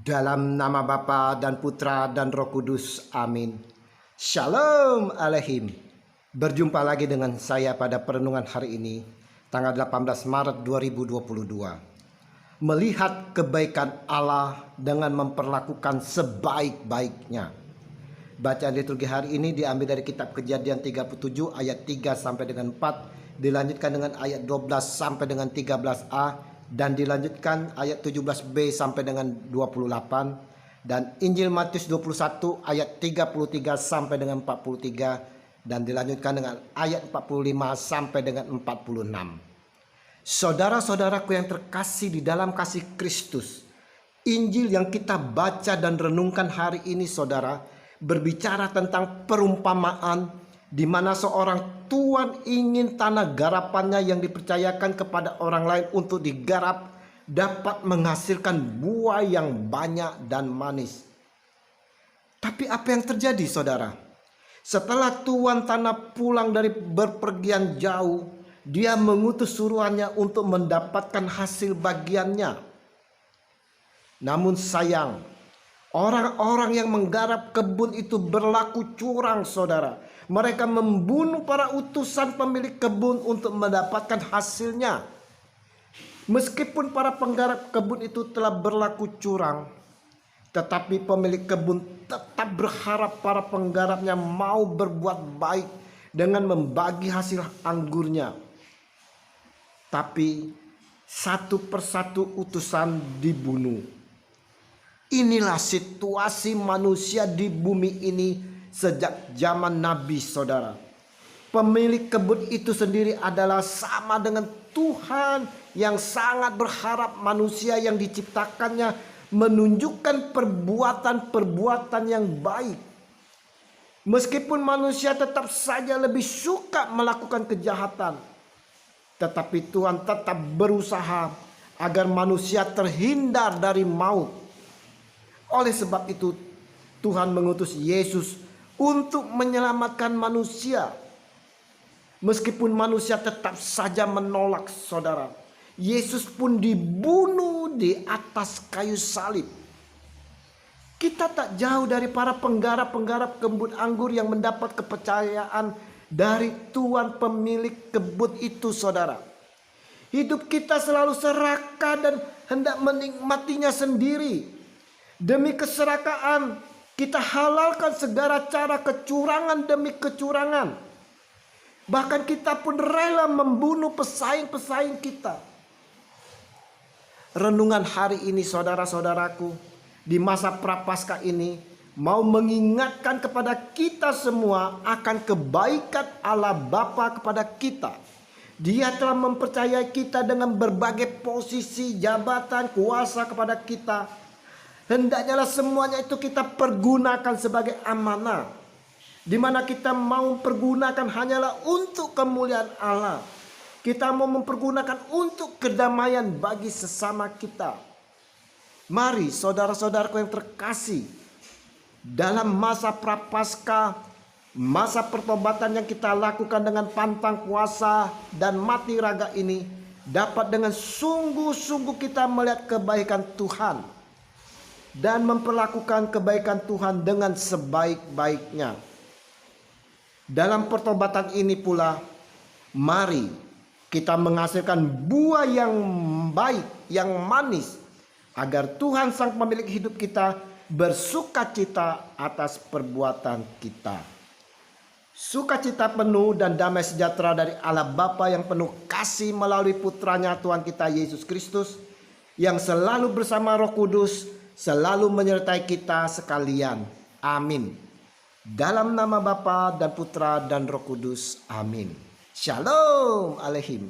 Dalam nama Bapa dan Putra dan Roh Kudus. Amin. Shalom Aleihim. Berjumpa lagi dengan saya pada perenungan hari ini, tanggal 18 Maret 2022. Melihat kebaikan Allah dengan memperlakukan sebaik-baiknya. Bacaan liturgi hari ini diambil dari kitab Kejadian 37 ayat 3 sampai dengan 4, dilanjutkan dengan ayat 12 sampai dengan 13a, dan dilanjutkan ayat 17b sampai dengan 28, dan Injil Matius 21 ayat 33 sampai dengan 43, dan dilanjutkan dengan ayat 45 sampai dengan 46. Saudara-saudaraku yang terkasih di dalam kasih Kristus, Injil yang kita baca dan renungkan hari ini, saudara, berbicara tentang perumpamaan di mana seorang tuan ingin tanah garapannya yang dipercayakan kepada orang lain untuk digarap dapat menghasilkan buah yang banyak dan manis. Tapi apa yang terjadi, saudara? Setelah tuan tanah pulang dari berpergian jauh, dia mengutus suruhannya untuk mendapatkan hasil bagiannya. Namun sayang, orang-orang yang menggarap kebun itu berlaku curang, saudara. Mereka membunuh para utusan pemilik kebun untuk mendapatkan hasilnya. Meskipun para penggarap kebun itu telah berlaku curang, tetapi pemilik kebun tetap berharap para penggarapnya mau berbuat baik dengan membagi hasil anggurnya. Tapi satu persatu utusan dibunuh. Inilah situasi manusia di bumi ini sejak zaman Nabi, saudara. Pemilik kebun itu sendiri adalah sama dengan Tuhan yang sangat berharap manusia yang diciptakannya menunjukkan perbuatan-perbuatan yang baik. Meskipun manusia tetap saja lebih suka melakukan kejahatan, tetapi Tuhan tetap berusaha agar manusia terhindar dari maut. Oleh sebab itu Tuhan mengutus Yesus untuk menyelamatkan manusia. Meskipun manusia tetap saja menolak, saudara, Yesus pun dibunuh di atas kayu salib. Kita tak jauh dari para penggarap-penggarap kebun anggur yang mendapat kepercayaan dari tuan pemilik kebun itu, saudara. Hidup kita selalu serakah dan hendak menikmatinya sendiri. Demi keserakaan, kita halalkan segala cara kecurangan demi kecurangan. Bahkan kita pun rela membunuh pesaing-pesaing kita. Renungan hari ini, saudara-saudaraku, di masa Prapaskah ini mau mengingatkan kepada kita semua akan kebaikan Allah Bapa kepada kita. Dia telah mempercayai kita dengan berbagai posisi, jabatan, kuasa kepada kita. Hendaknya semuanya itu kita pergunakan sebagai amanah, di mana kita mau pergunakan hanyalah untuk kemuliaan Allah. Kita mau mempergunakan untuk kedamaian bagi sesama kita. Mari saudara-saudaraku yang terkasih, dalam masa Prapaskah, masa pertobatan yang kita lakukan dengan pantang puasa dan mati raga ini, dapat dengan sungguh-sungguh kita melihat kebaikan Tuhan dan memperlakukan kebaikan Tuhan dengan sebaik-baiknya. Dalam pertobatan ini pula, mari kita menghasilkan buah yang baik, yang manis, agar Tuhan sang pemilik hidup kita bersukacita atas perbuatan kita. Sukacita penuh dan damai sejahtera dari Allah Bapa yang penuh kasih melalui putranya Tuhan kita Yesus Kristus, yang selalu bersama Roh Kudus, selalu menyertai kita sekalian. Amin. Dalam nama Bapa dan Putra dan Roh Kudus. Amin. Shalom Aleihim.